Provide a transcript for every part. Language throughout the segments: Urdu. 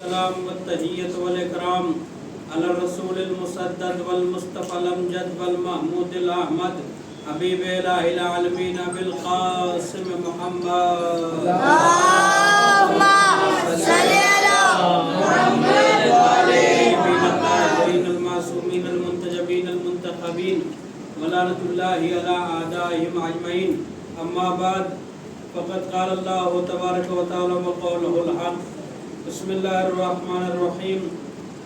السلام والتحیت والاکرام علی الرسول المسدد والمصطفى الامجد والمحمود الاحمد حبیب الہ العالمین بالقاسم محمد اللہم صلی علی محمد الطاہرین المعصومین المنتجبین المنتخبین ولعنۃ اللہ علی اعدائهم اجمعین اما بعد فقد قال اللہ تبارک و تعالی وقوله الحق بسم اللہ الرحمن الرحیم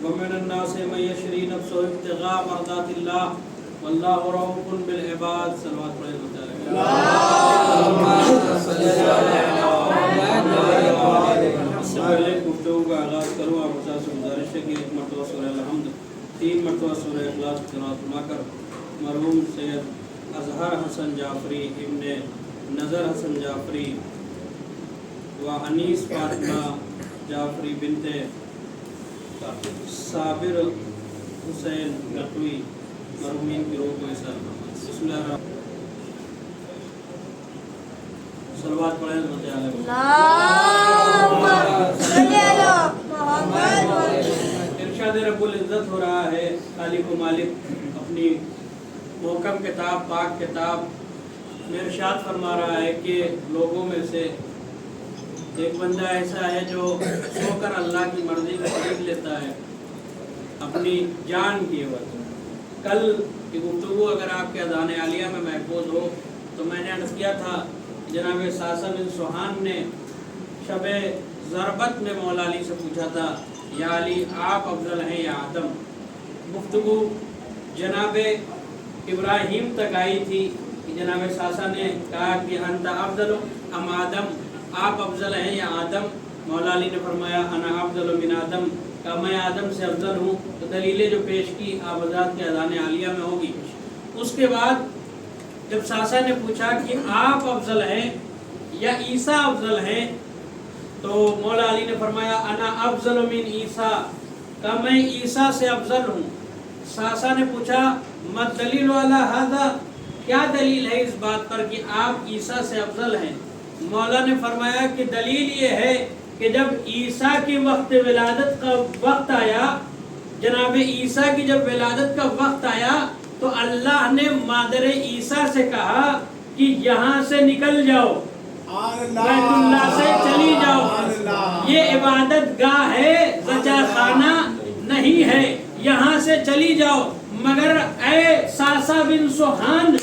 ومن الناس من یشری نفسه ابتغاء مرضات اللہ واللہ رؤوف بالعباد صلوات پڑھیں اللہم صلی علی محمد اس سے پہلے گفتگو کا آغاز کروں آپ حضرات سے گزارش ہے کہ ایک مرتبہ سورہ الحمد 3 مرتبہ سورہ اخلاص کی قرأت فرما کر مرحوم سید اظہر حسن جعفری ابن نظر حسن جعفری و انیس فاطمہ جعفری بنت صابر حسین نقوی مرحومین کی روح کو احسان فرمائیں. بسم اللہ الرحمن صلوات پڑھیں رضی اللہ اللہم صلی علی محمد ارشاد رب العزت ہو رہا ہے خالق و مالک اپنی محکم کتاب پاک کتاب میں ارشاد فرما رہا ہے کہ لوگوں میں سے ایک بندہ ایسا ہے جو سو کر اللہ کی مرضی کا خرید لیتا ہے اپنی جان کی عوض. کل کی گفتگو اگر آپ کے اذان عالیہ میں محفوظ ہو تو میں نے عرض کیا تھا جناب ساسا بن سوہان نے شب ضربت میں مولا علی سے پوچھا تھا یا علی آپ افضل ہیں یا آدم. گفتگو جناب ابراہیم تک آئی تھی کہ جناب ساسا نے کہا کہ انت افضل ام آدم، آپ افضل ہیں یا آدم؟ مولا علی نے فرمایا انا افضل من آدم، کہا میں آدم سے افضل ہوں. تو دلیلیں جو پیش کی آپ حضرات کے اذان عالیہ میں ہوگی. اس کے بعد جب ساسا نے پوچھا کہ آپ افضل ہیں یا عیسیٰ افضل ہیں تو مولا علی نے فرمایا انا افضل من عیسیٰ، کہا میں عیسیٰ سے افضل ہوں. ساسا نے پوچھا مد دلیل علی ھذا، کیا دلیل ہے اس بات پر کہ آپ عیسیٰ سے افضل ہیں؟ مولا نے فرمایا کہ دلیل یہ ہے کہ جب عیسیٰ کی وقت ولادت کا وقت آیا، جناب عیسیٰ کی جب ولادت کا وقت آیا تو اللہ نے مادر عیسیٰ سے کہا کہ یہاں سے نکل جاؤ، بیت اللہ سے چلی جاؤ، یہ عبادت گاہ ہے، زچہ خانہ نہیں ہے، یہاں سے چلی جاؤ. مگر اے ساسا بن سوہان،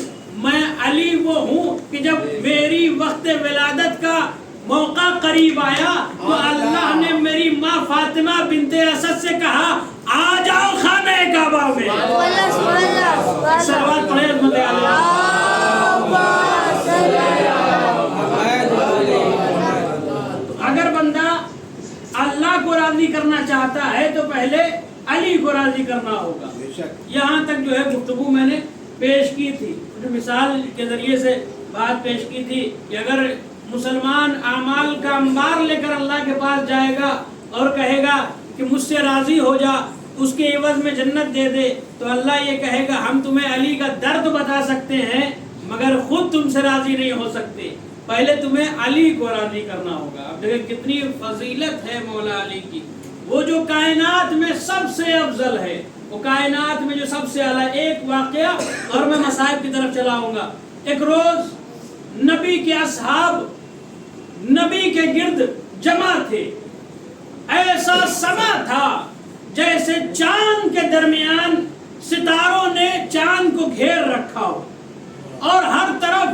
میں علی وہ ہوں کہ جب میری وقت ولادت کا موقع قریب آیا تو اللہ نے میری ماں فاطمہ بنت اسد سے کہا آ جاؤ خانہ کعبہ میں. صلوات پڑھیں رحمت اللہ. اگر بندہ اللہ کو راضی کرنا چاہتا ہے تو پہلے علی کو راضی کرنا ہوگا. یہاں تک جو ہے گفتگو میں نے پیش کی تھی، مثال کے ذریعے سے بات پیش کی تھی کہ اگر مسلمان اعمال کا انبار لے کر اللہ کے پاس جائے گا اور کہے گا کہ مجھ سے راضی ہو جا، اس کے عوض میں جنت دے دے، تو اللہ یہ کہے گا ہم تمہیں علی کا درد بتا سکتے ہیں مگر خود تم سے راضی نہیں ہو سکتے، پہلے تمہیں علی کو راضی کرنا ہوگا. اب دیکھیں کتنی فضیلت ہے مولا علی کی، وہ جو کائنات میں سب سے افضل ہے، وہ کائنات میں جو سب سے اعلیٰ. ایک واقعہ اور میں مصائب کی طرف چلاؤں گا. ایک روز نبی کے اصحاب نبی کے گرد جمع تھے، ایسا سما تھا جیسے چاند کے درمیان ستاروں نے چاند کو گھیر رکھا ہو اور ہر طرف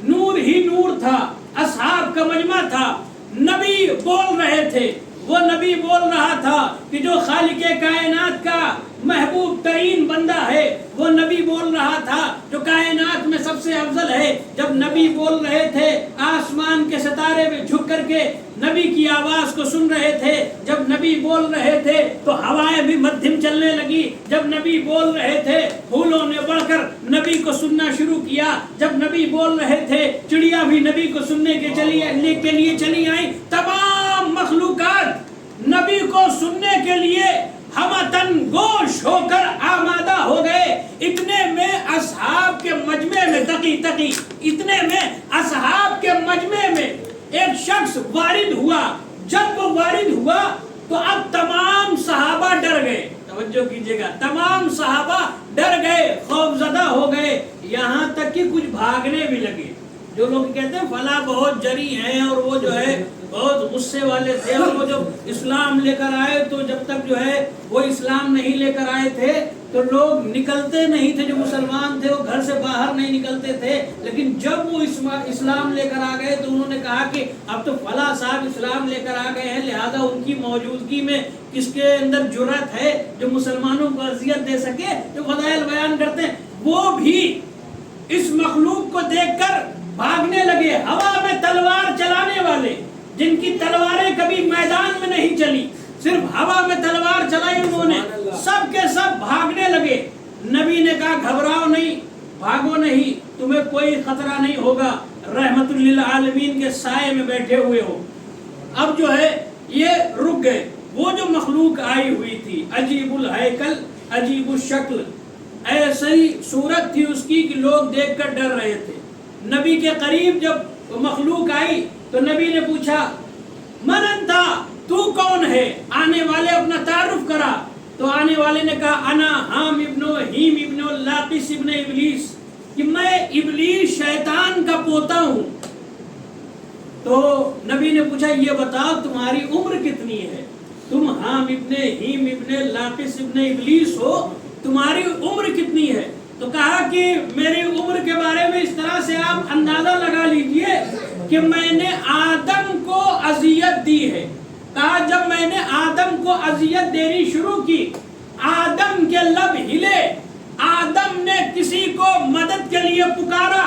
نور ہی نور تھا، اصحاب کا مجمع تھا. نبی بول رہے تھے، وہ نبی بول رہا تھا کہ جو خالق کائنات کا محبوب ترین بندہ ہے، وہ نبی بول رہا تھا جو کائنات میں سب سے افضل ہے. جب نبی بول رہے تھے آسمان کے ستارے میں جھک کر کے نبی کی آواز کو سن رہے تھے. جب نبی بول رہے تھے تو ہوائیں بھی مدھم چلنے لگی. جب نبی بول رہے تھے پھولوں نے بڑھ کر نبی کو سننا شروع کیا. جب نبی بول رہے تھے چڑیا بھی نبی کو سننے کے لیے چلی آئیں. تمام مخلوقات نبی کو سننے کے لیے ہمتن گوش ہو کر آمادہ ہو گئے. اتنے میں اصحاب کے مجمع میں اتنے میں اصحاب کے مجمع میں ایک شخص وارد ہوا. جب وہ وارد ہوا تو اب تمام توجہ کیجیے گا، تمام صحابہ ڈر گئے، خوفزدہ ہو گئے، یہاں تک کہ کچھ بھاگنے بھی لگے۔ جو لوگ کہتے ہیں فلاں بہت جری ہیں اور وہ جو ہے بہت غصے والے تھے، اور وہ جب اسلام لے کر آئے تو جب تک جو ہے وہ اسلام نہیں لے کر آئے تھے تو لوگ نکلتے نہیں تھے، جو مسلمان تھے وہ گھر سے باہر نہیں نکلتے تھے، لیکن جب وہ اسلام لے کر آ گئے تو انہوں نے کہا کہ اب تو فلاں صاحب اسلام لے کر آ گئے ہیں، لہذا ان کی موجودگی میں کس کے اندر جرأت ہے جو مسلمانوں کو اذیت دے سکے۔ جو فضائل بیان کرتے ہیں وہ بھی اس مخلوق کو دیکھ کر بھاگنے لگے، ہوا میں تلوار چلانے والے جن کی تلواریں کبھی میدان میں نہیں چلی، صرف ہوا میں تلوار چلائی انہوں نے، سب کے سب بھاگنے لگے۔ نبی نے کہا گھبراؤ نہیں، بھاگو نہیں، تمہیں کوئی خطرہ نہیں ہوگا، رحمت للعالمین کے سائے میں بیٹھے ہوئے ہو۔ اب جو ہے یہ رک گئے۔ وہ جو مخلوق آئی ہوئی تھی، عجیب الہیکل عجیب الشکل، ایسی صورت تھی اس کی کہ لوگ دیکھ کر ڈر رہے تھے۔ نبی کے قریب جب مخلوق آئی تو نبی نے پوچھا من انتا، تو کون ہے؟ آنے والے اپنا تعارف کرا تو آنے والے نے کہا انا حام ابن ہیم ابن لاقس ابن ابلیس، کہ میں ابلیس شیطان کا پوتا ہوں۔ تو نبی نے پوچھا یہ بتاؤ تمہاری عمر کتنی ہے؟ تم حام ابن ہیم ابن لاقس ابن ابلیس ہو، تمہاری عمر کتنی ہے؟ تو کہا کہ میری عمر کے بارے میں اس طرح سے آپ اندازہ لگا لیجئے کہ میں نے آدم کو اذیت دی ہے۔ کہا جب میں نے آدم کو اذیت دینی شروع کی، آدم کے لب ہلے، آدم نے کسی کو مدد کے لیے پکارا،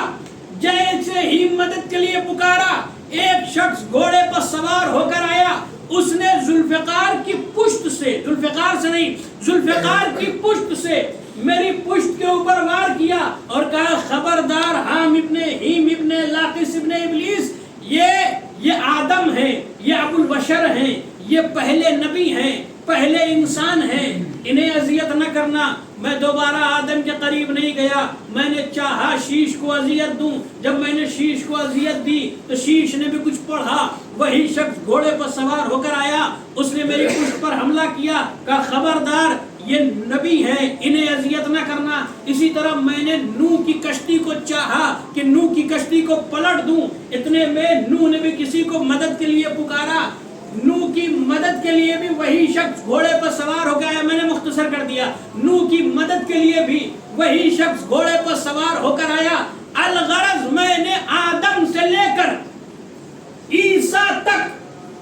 جیسے ہی مدد کے لیے پکارا ایک شخص گھوڑے پر سوار ہو کر آیا، اس نے ذوالفقار کی پشت سے، ذوالفقار سے نہیں، ذوالفقار کی پشت سے میری پشت کے اوپر وار کیا اور کہا خبردار حام ابن ہیم ابن لاقس ابن ابلیس، یہ آدم ہیں، یہ ابو البشر ہیں، یہ پہلے نبی ہیں، پہلے انسان ہیں، انہیں اذیت نہ کرنا۔ میں دوبارہ آدم کے قریب نہیں گیا، میں نے چاہا شیش کو اذیت دوں، جب میں نے شیش کو اذیت دی تو شیش نے بھی کچھ پڑھا، وہی شخص گھوڑے پر سوار ہو کر آیا، اس نے میری پشت پر حملہ کیا، کہا خبردار یہ نبی ہیں، انہیں اذیت نہ کرنا۔ اسی طرح میں نے نوح کی کشتی کو چاہا کہ نوح کی کشتی کو پلٹ دوں، اتنے میں نوح نے بھی کسی کو مدد کے لیے پکارا، نوح کی مدد کے لیے بھی وہی شخص گھوڑے پر سوار ہو گیا۔ میں نے مختصر کر دیا، نوح کی مدد کے لیے بھی وہی شخص گھوڑے پر سوار ہو کر آیا۔ الغرض میں نے آدم سے لے کر عیسیٰ تک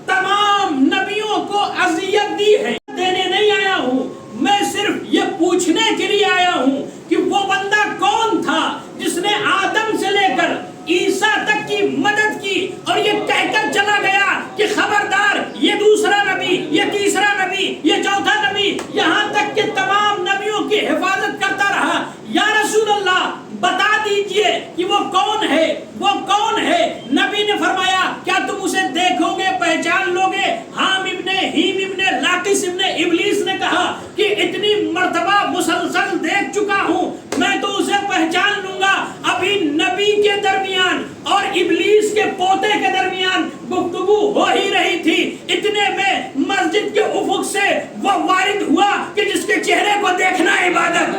تمام نبیوں کو اذیت دی ہے، دینے نہیں آیا ہوں، میں صرف یہ پوچھنے کے لیے آیا ہوں کہ وہ بندہ کون تھا جس نے آدم سے لے کر عیسیٰ تک کی مدد کی اور یہ کہہ کر چلا گیا کہ خبردار یہ دوسرا نبی، یہ تیسرا نبی، یہ چوتھا نبی، یہاں تک کہ تمام نبیوں کی حفاظت کرتا رہا۔ یا رسول اللہ بتا دیجئے کہ وہ کون ہے، وہ کون ہے؟ نبی نے فرمایا کیا تم اسے دیکھو گے، پہچان لو گے؟ حام ابن ہیم ابن لاقس ابن ابلیس نے کہا کہ اتنی مرتبہ مسلسل دیکھ چکا ہوں، میں تو اسے پہچان لوں گا۔ ابھی نبی کے درمیان اور ابلیس کے پوتے کے درمیان گفتگو ہو ہی رہی تھی، اتنے میں مسجد کے افق سے وہ وارد ہوا کہ جس کے چہرے کو دیکھنا عبادت،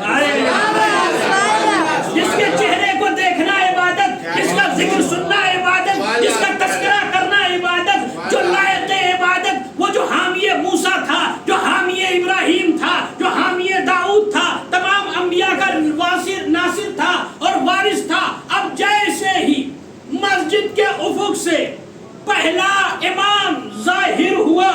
جس کے چہرے کو دیکھنا عبادت، جس کا ذکر سننا عبادت، جس کا تذکرہ کرنا عبادت، جو لائق عبادت، وہ جو حامی موسیٰ تھا، جو حامی ابراہیم تھا، جو حامی داؤد تھا، تمام انبیاء کا ناصر تھا اور وارث تھا۔ اب جیسے ہی مسجد کے افق سے پہلا امام ظاہر ہوا،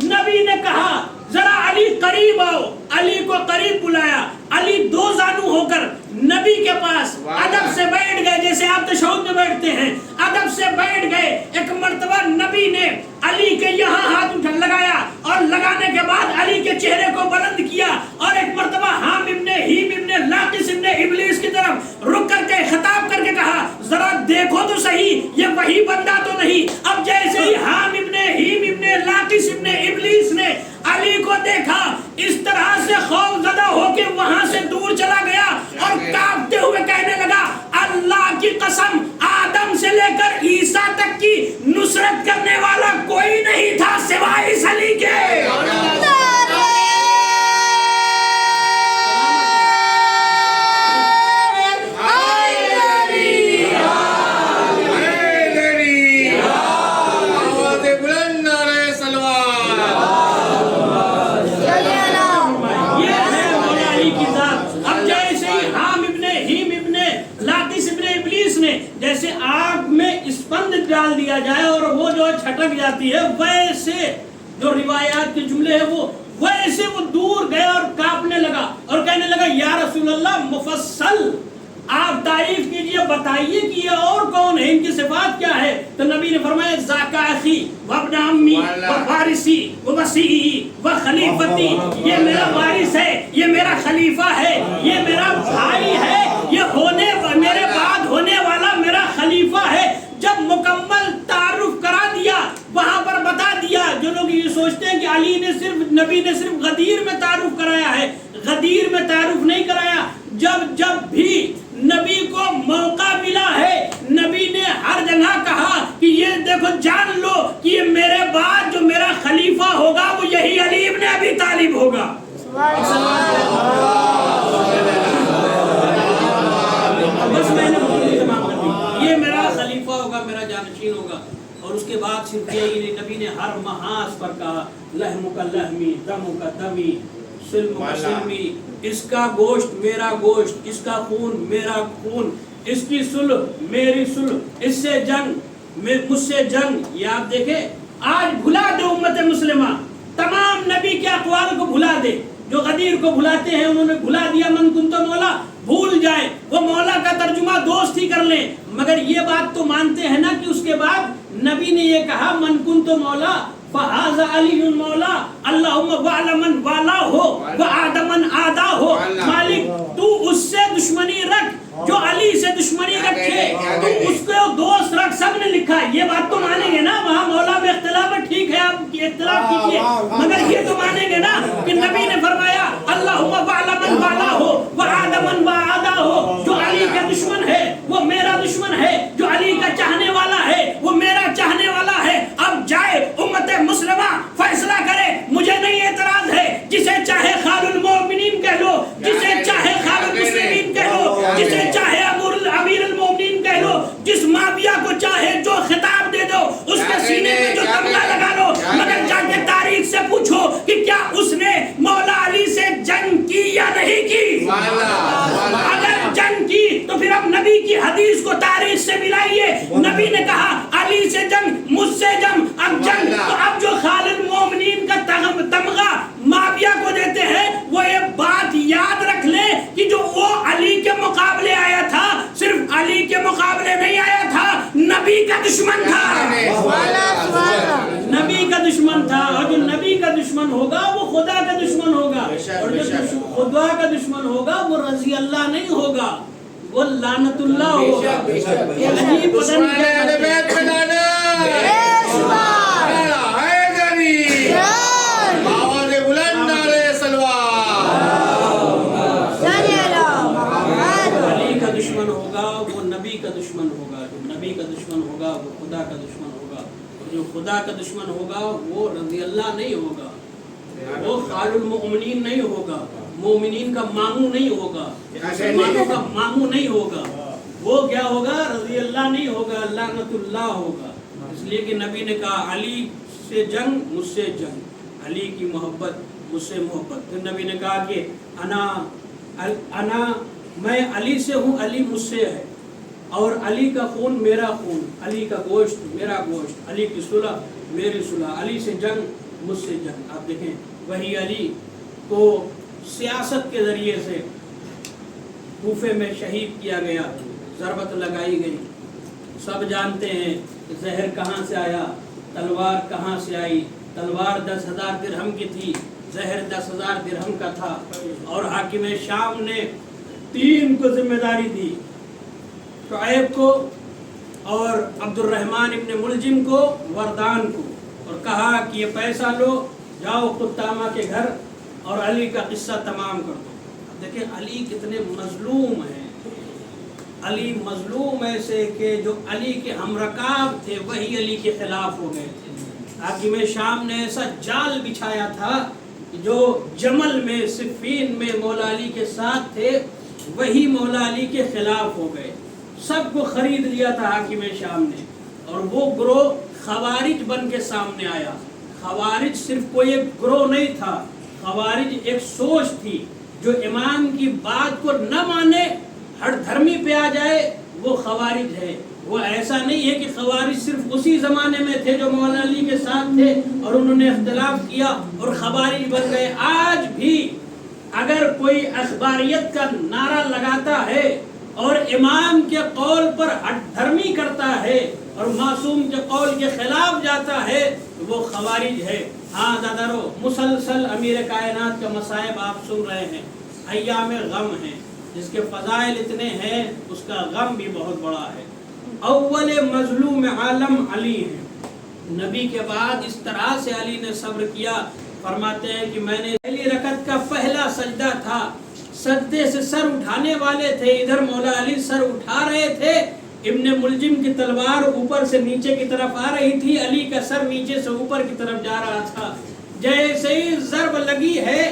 نبی نے کہا ذرا علی قریب آؤ، علی کو قریب بلایا، علی دو زانو ہو کر نبی کے پاس ادب سے بیٹھ گئے، جیسے آپ تشہد میں بیٹھتے ہیں، ادب سے بیٹھ گئے۔ ایک مرتبہ نبی نے علی کے یہاں ہاتھ لگایا اور لگانے کے بعد علی کے چہرے کو بلند کیا اور ایک مرتبہ حام ابن ہیم ابن لاقس ابن ابلیس کی طرف رک کر کے خطاب کر کے کہا ذرا دیکھو تو صحیح یہ وہی بندہ تو نہیں۔ اب جیسے ہی حام ابن ہیم ابن لاقس ابن ابلیس نے علی کو دیکھا، اس طرح سے خوف زدہ ہو کے وہاں سے دور چلا گیا اور کانپتے ہوئے کہنے لگا اللہ کی قسم آدم سے لے کر عیسیٰ تک کی نصرت کرنے والا کوئی نہیں تھا سوائے اس علی کے۔ دیا جائے اور وہ جو چھٹک جاتی ہے، ویسے جو روایات کے جملے ہیں وہ ویسے وہ دور گیا اور کانپنے لگا اور کہنے لگا یا رسول اللہ مفصل آپ تعریف کیجئے، بتائیے کہ یہ اور کون ہے، ان کی صفات کیا ہے؟ تو نبی نے فرمایا ذاک اخی وابن عمی ووارثی ووصیی وخلیفتی، یہ میرا وارث ہے، یہ میرا خلیفہ ہے، یہ میرا بھائی ہے، یہ میرے بعد ہونے والا میرا خلیفہ ہے۔ جب مکمل تعارف کرا دیا، وہاں پر بتا دیا، جو لوگ یہ سوچتے ہیں کہ نبی نے صرف غدیر میں تعارف کرایا ہے، غدیر میں تعارف نہیں کرایا۔ جب بھی نبی کو موقع ملا ہے، نبی نے ہر جگہ کہا کہ یہ دیکھو جان لو کہ یہ میرے بعد جو میرا خلیفہ ہوگا وہ یہی علی ابن ابی طالب ہوگا۔ بس میں نے تمام کر دی، یہ میرا خلیفہ ہوگا، میرا جانشین ہوگا۔ اور اس کے بعد صرف یہ نبی نے ہر محاذ پر کہا لحم کا لحمی، دم کا دمی، سلم کا سلمی، اس کا گوشت میرا گوشت، اس کا خون میرا خون، اس کی صلح میری صلح، اس سے جنگ مجھ سے جنگ۔ یہ آپ دیکھیں آج بھلا دے امت مسلمہ، تمام نبی کے اقوال کو بھلا دے، جو غدیر کو بھلاتے ہیں انہوں نے بھلا دیا من کنت مولا، بھول جائے، وہ مولا کا ترجمہ دوست ہی کر لیں، مگر یہ بات تو مانتے ہیں نا کہ اس کے بعد نبی نے یہ کہا من کنت مولا فہذا علی مولا، اللہم وعلا من والا ہو وعاد من آدا ہو۔ مالک تو اس سے دشمنی رکھ جو علی سے دشمنی رکھے، تو اس کو دوست رکھ، سب نے لکھا۔ یہ بات تو مانیں گے نا، وہاں مولا میں اختلاف ہے، ٹھیک ہے آپ اختلاف کیجئے، مگر یہ تو مانیں گے نا کہ نبی نے فرمایا اللہم وعلا من والا ہو وعاد من آدا ہو۔ جو علی کا دشمن ہے وہ میرا دشمن ہے، جو علی کا چاہنے والا ہے وہ میرا چاہنے والا ہے۔ اب جائے امت مسلمہ فیصلہ کرے، مجھے نہیں اعتراض ہے، جسے چاہے خال المومنین کہہ لو، جسے چاہے خال المسلمین کہہ لو، جسے چاہے امیر المومنین کہہ لو، جس معاویہ کو چاہے جو خطاب دے دو، اس کے سینے میں جو تمغہ لگا لو، مگر جا کے تاریخ سے پوچھو کہ کیا اس نے مولا علی سے جنگ کی یا نہیں کی؟ اگر جنگ کی تو پھر اب نبی کی حدیث کو تاریخ سے ملائیے۔ نبی نے کہا علی سے جنگ، مجھ سے جنگ، اب جنگ، تو اب جو خالد مومنین کا تمغہ معاویہ کو دیتے ہیں، وہ یہ بات یاد رکھ لیں کہ جو وہ علی کے مقابلے آیا تھا، صرف علی کے مقابلے نہیں آیا تھا، نبی کا دشمن تھا، نبی کا دشمن تھا۔ اور جو نبی کا دشمن ہوگا وہ خدا کا دشمن ہوگا، اور جو خدا کا دشمن ہوگا وہ رضی اللہ نہیں ہوگا، وہ لعنت اللہ ہوگا۔ عجیب پتہ نہیں دشمن ہوگا، وہ نبی کا دشمن ہوگا، جو نبی کا دشمن ہوگا وہ خدا کا دشمن ہوگا، اور جو خدا کا دشمن ہوگا وہ رضی اللہ نہیں ہوگا، وہ خال المؤمنین نہیں ہوگا، مومنین کا ماموں نہیں ہوگا، مسلمانوں کا ماموں نہیں ہوگا، وہ کیا ہوگا؟ رضی اللہ نہیں ہوگا، لعنت اللہ ہوگا۔ اس لیے کہ نبی نے کہا علی سے جنگ، مجھ سے جنگ، علی کی محبت، مجھ سے محبت۔ پھر نبی نے کہا کہ انا میں علی سے ہوں، علی مجھ سے ہے، اور علی کا خون میرا خون، علی کا گوشت میرا گوشت، علی کی صلح میری صلح، علی سے جنگ، مجھ سے جنگ۔ آپ دیکھیں وہی علی کو سیاست کے ذریعے سے کوفے میں شہید کیا گیا، ضربت لگائی گئی، سب جانتے ہیں کہ زہر کہاں سے آیا، تلوار کہاں سے آئی، تلوار 10,000 درہم کی تھی، زہر 10,000 درہم کا تھا، اور حاکم شام نے 3 کو ذمہ داری دی، شعیب کو اور عبد الرحمن ابن ملجم کو، وردان کو، اور کہا کہ یہ پیسہ لو، جاؤ قطامہ کے گھر اور علی کا قصہ تمام کر دو۔ دیکھیں علی کتنے مظلوم ہیں، علی مظلوم ایسے کہ جو علی کے ہمرکاب تھے وہی علی کے خلاف ہو گئے تھے۔ حاکم شام نے ایسا جال بچھایا تھا جو جمل میں صفین میں مولا علی کے ساتھ تھے وہی مولا علی کے خلاف ہو گئے، سب کو خرید لیا تھا حاکم شام نے، اور وہ گروہ خوارج بن کے سامنے آیا۔ خوارج صرف کوئی ایک گروہ نہیں تھا، خوارج ایک سوچ تھی، جو امام کی بات کو نہ مانے، ہر دھرمی پہ آ جائے، وہ خوارج ہے۔ وہ ایسا نہیں ہے کہ خوارج صرف اسی زمانے میں تھے جو مولانا علی کے ساتھ تھے اور انہوں نے اختلاف کیا اور خوارج بن گئے۔ آج بھی اگر کوئی اخباریت کا نعرہ لگاتا ہے اور امام کے قول پر ہٹ دھرمی کرتا ہے اور معصوم کے قول کے خلاف جاتا ہے تو وہ خوارج ہے۔ ہاں دادارو، مسلسل امیر کائنات کا مصائب آپ سن رہے ہیں، ایام غم ہیں، جس کے فضائل اتنے ہیں اس کا غم بھی بہت بڑا ہے۔ اول مظلوم عالم علی ہے، نبی کے بعد اس طرح سے علی نے صبر کیا۔ فرماتے ہیں کہ میں نے پہلی رکعت کا پہلا سجدہ تھا، سجدے سے سر اٹھانے والے تھے، ادھر مولا علی سر اٹھا رہے تھے، ابن ملجم کی تلوار اوپر سے نیچے کی طرف آ رہی تھی، علی کا سر نیچے سے اوپر کی طرف جا رہا تھا۔ جیسے ہی ضرب لگی ہے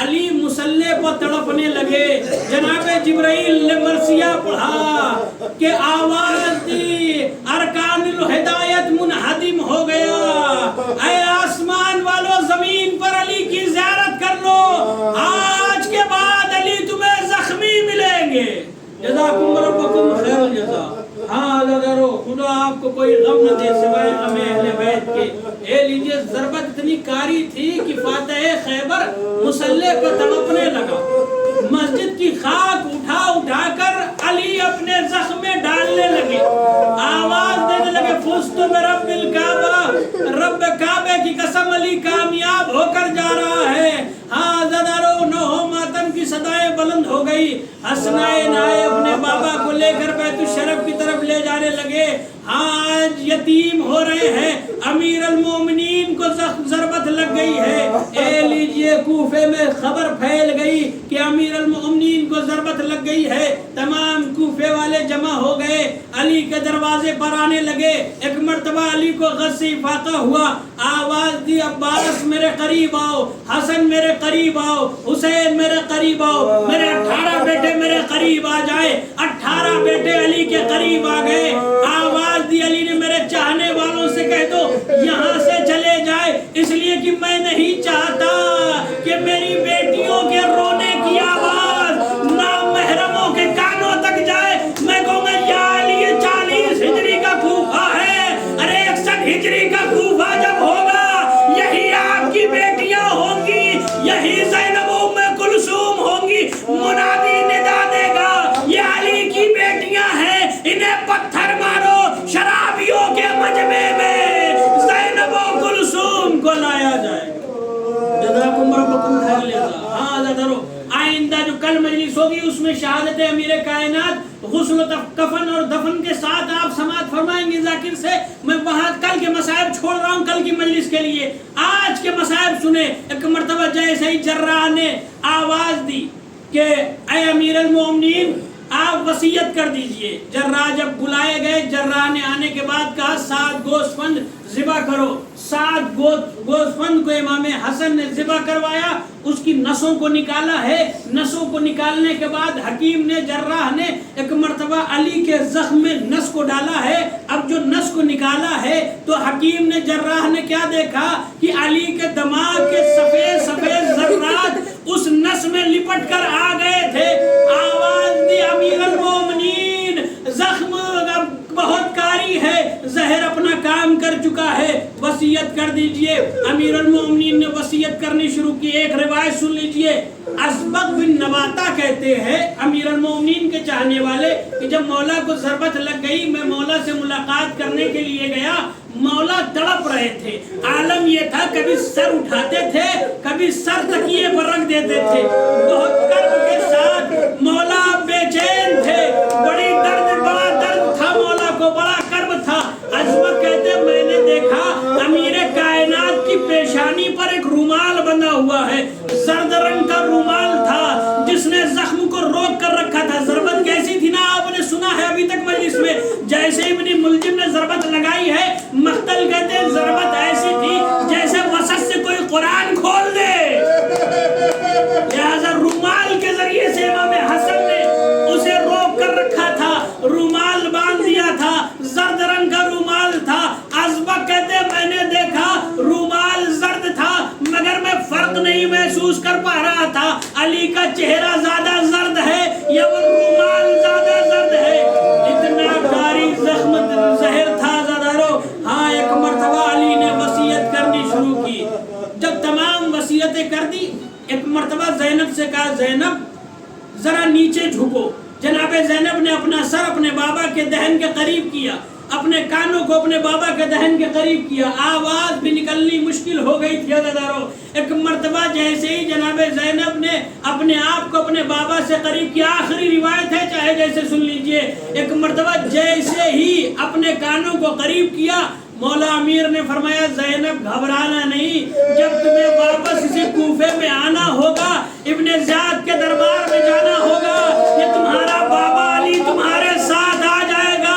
علی مسلح پر تڑپنے لگے، جناب جبرائیل نے مرثیہ پڑھا کہ آواز دی ارکان الہدایت منہدم ہو گیا، اے آسمان والو زمین پر علی کی زیارت کر لو، آج کے بعد علی تمہیں زخمی ملیں گے۔ جزاکم ربکم خیر الجزا۔ ہاں دادارو، خدا آپ کو کوئی غم نہ دے سوائے غم اہل بیت کے۔ اے لیجئے، ضربت اتنی کاری تھی کہ فاتح خیبر مسلح پر تڑپنے لگا، مسجد کی خاک اٹھا اٹھا کر علی اپنے زخم میں ڈالنے لگے، آواز دینے لگے فزت برب الکعبہ، رب کعبے کی قسم علی کامیاب ہو کر جا رہا ہے۔ ہاں دادارو، نوح ماتم کی صدائیں بلند ہو گئی، حسنائن آئے اپنے بابا کو لے کر بیت الشرف کی طرف لے جانے لگے۔ ہاں آج یتیم ہو رہے ہیں، امیر المومنین کو ضربت لگ گئی ہے۔ اے لیجئے، کوفے میں خبر پھیل گئی کہ امیر المومنین کو ضربت لگ گئی ہے، تمام کوفے والے جمع ہو گئے، علی کے دروازے پر آنے لگے۔ ایک مرتبہ علی کو غصے فاقہ ہوا، آواز دی عباس میرے قریب آؤ، حسن میرے قریب آؤ، حسین میرے قریب آؤ، میرے 18 بیٹے میرے قریب آ جائے۔ 18 بیٹے علی کے قریب آ گئے، آواز دی علی نے میرے چاہنے والوں سے کہہ دو یہاں سے چلے جائے، اس لیے کہ میں نہیں چاہتا کہ میری بیٹیوں کے رونے کی آواز نامحرموں کے کانوں تک جائے۔ میں کہوں گا یا علی، یہ 40 ہجری کا کوفہ ہے، ارے 61 ہجری کا کوفہ جب ہوگا یہی آپ کی بیٹیاں ہوں گی، یہی زینب ام کلثوم ہوں گی، منادی ندا دے گا یہ علی کی بیٹیاں ہیں، انہیں پتھر مارو۔ شرابیوں کے مجمع میں زینب ام کلثوم کو لایا جائے گا۔ جزاکم ربکم خیر الجزا۔ ہاں دادارو، آئندہ جو کل مجلس ہوگی اس میں شہادت امیر کائنات غسل و کفن اور دفن کے ساتھ آپ سماعت فرمائیں گے ذاکر سے۔ میں وہاں کل کے مصائب چھوڑ رہا ہوں کل کی مجلس کے لیے، آج کے مصائب سنیں۔ ایک مرتبہ جیسے ہی جراح نے آواز دی کہ اے امیر المومنین آپ وصیت کر دیجئے، جراح جب بلائے گئے، جراح نے آنے کے بعد کہا 7 گوسفند ذبح کرو۔ 7 گوسفند کو امام حسن نے ذبح کروایا، اس کی نسوں کو نکالا ہے۔ نسوں کو نکالنے کے بعد حکیم نے، جراح نے ایک مرتبہ علی کے زخم میں نس کو ڈالا ہے۔ اب جو نس کو نکالا ہے تو حکیم نے، جراح نے کیا دیکھا کہ علی کے دماغ کے سفید سفید ذرات اس نس میں لپٹ کر آ گئے تھے۔ آواز دی امیر المومنین، زخم بہت کاری ہے، زہر اپنا کام کر چکا ہے، وصیت کر دیجئے۔ امیر المومنین نے وصیت کرنی شروع کی۔ ایک روایت سن لیجئے، اسبق بن نباتہ کہتے ہیں امیر المومنین کے چاہنے والے کہ جب مولا کو ضربت لگ گئی، میں مولا سے ملاقات کرنے کے لیے گیا، مولا تڑپ رہے تھے۔ عالم یہ تھا کبھی سر اٹھاتے تھے، کبھی سر تکیے پر رکھ دیتے تھے، بہت کرب کے ساتھ مولا بے چین تھے، بڑی بڑا درد تھا، مولا کو بڑا کرب تھا۔ عظمت کہتے میں نے دیکھا امیر کائنات کی پیشانی پر ایک رومال بندھا ہوا ہے، زرد رنگ کا رومال تھا جس نے زخم کو روک کر رکھا تھا۔ ضربت کیسی تھی نا، آپ نے سنا ہے ابھی تک مجلس میں، جیسے ابن ملجم نے ضربت لگائی ہے، مقتل کہتے ہیں ضربت ایسی تھی جیسے وسط سے کوئی قرآن کھول دے۔ لہذا رومال کے ذریعے سے امام حسن نے اسے روک کر رکھا تھا، رومال باندھ دیا تھا، زرد رنگ کا رومال تھا۔ ازبق کہتے ہیں میں نے دیکھا رومال زرد تھا مگر میں فرق نہیں محسوس کر پا رہا تھا، علی کا چہرہ زیادہ زرد ہے یا وہ رومال زیادہ زرد ہے۔ اتنا دی. ایک مرتبہ زینب سے کہا زینب ذرا نیچے جھکو. جناب زینب نے اپنا سر اپنے بابا کے دہن کے قریب کیا, اپنے کانوں کو اپنے بابا کے دہن کے قریب کیا, آواز بھی نکلنی مشکل ہو گئی تھی. عزیزارو ایک مرتبہ جیسے ہی جناب زینب نے اپنے آپ کو اپنے بابا سے قریب کیا, آخری روایت ہے چاہے جیسے سن لیجئے, ایک مرتبہ جیسے ہی اپنے کانوں کو قریب کیا, مولا امیر نے فرمایا زینب گھبرانا نہیں, جب تمہیں واپس اسی کوفے میں آنا ہوگا, ابن زیاد کے دربار میں جانا ہوگا, یہ تمہارا بابا علی تمہارے ساتھ آ جائے گا.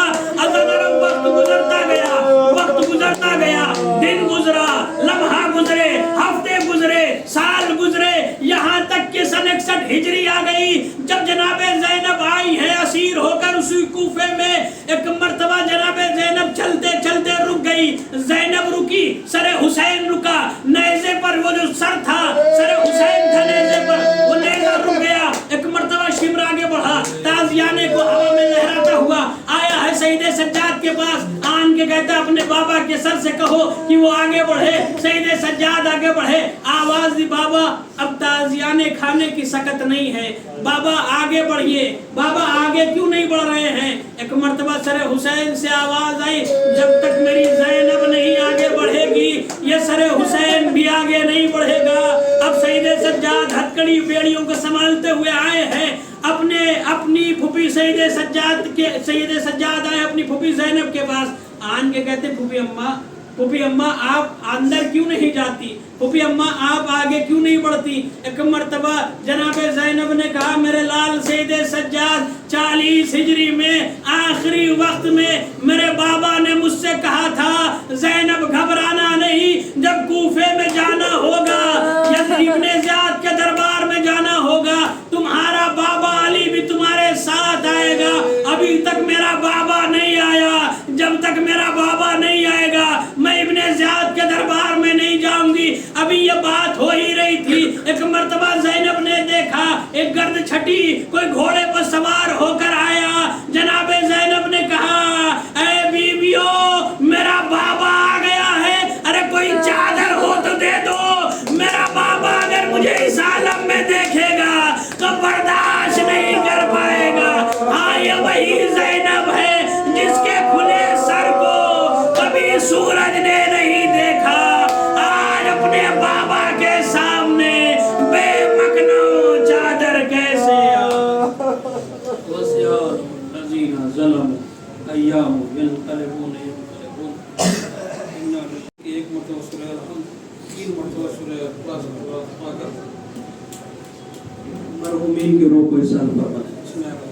وقت گزرتا گیا, وقت گزرتا گیا, دن گزرا, لمحہ گزرے, ہفتے گزرے, سال گزرے, یہاں تک کہ سن 61 ہجری آ گئی. جب جناب زینب آئی ہے اسیر ہو کر اسی کوفے میں, ایک مرتبہ جناب زینب چلتے چلتے رک گئی. زینب رکی, سر حسین رکا, نیزے پر وہ جو سر تھا, سر حسین تھا نیزے پر, وہ نیزہ رک گیا. ایک مرتبہ شمر آگے بڑھا, تازیانے کو ہوا میں لہراتا ہوا آیا ہے سید سجاد کے پاس, آن کے کہتا اپنے بابا کے سر سے کہو کہ وہ آگے بڑھے. سید سجاد آگے بڑھے, آواز دی بابا اب تازیانے کھانے کی سکت نہیں ہے, بابا آگے بڑھئے. بابا آگے کیوں نہیں بڑھ رہے ہیں؟ ایک مرتبہ سر حسین سے آواز آئی جب تک میری زینب نہیں آگے بڑھے گی یہ سر حسین بھی آگے نہیں بڑھے گا. اب سید سجاد ہتکڑی بیڑیوں کو سنبھالتے ہوئے آئے ہیں, اپنی پھوپھی سید سجاد آئے اپنی پھوپھی زینب کے پاس, آن کے کہتے پھوپھی اماں آپ اندر کیوں نہیں جاتی, پھوپھی اماں آپ آگے کیوں نہیں بڑھتی. ایک مرتبہ جناب زینب نے کہا میرے لال سید سجاد 40 ہجری میں آخری وقت میں میرے بابا نے مجھ سے کہا تھا زینب گھبرانا نہیں, جب کوفے میں جانا ہوگا یا ابن زیاد کے دربار میں جانا ہوگا تمہارا بابا علی بھی تمہارے ساتھ آئے گا. ابھی تک میرا بابا نہیں آیا, جب تک میرا بابا نہیں آئے گا میں ابن زیاد کے دربار میں نہیں جاؤں گی. ابھی یہ بات ہو ہی رہی تھی, ایک مرتبہ زینب نے دیکھا ایک گرد چھٹی کوئی گھوڑے پر سوار ہو کر آیا. جناب زینب نے کہا اے بیویو میرا بابا آ گیا ہے, ارے کوئی چادر ہو تو دے دو, میرا بابا اگر مجھے اس عالم میں دیکھے گا تو برداشت نہیں کر پائے گا. ہاں یہ وہی زینب ہے جس کے کھلے سر کو کبھی سورج نے نہیں دیکھا, آج اپنے بابا کے سامنے بے مکنو چادر کیسے الذین ظلموا ایام ینقلبون. ایک مرتبہ سورہ الحمد, 3 مرتبہ سورہ اخلاص مرحومین کی روح کو احسان فرمائے.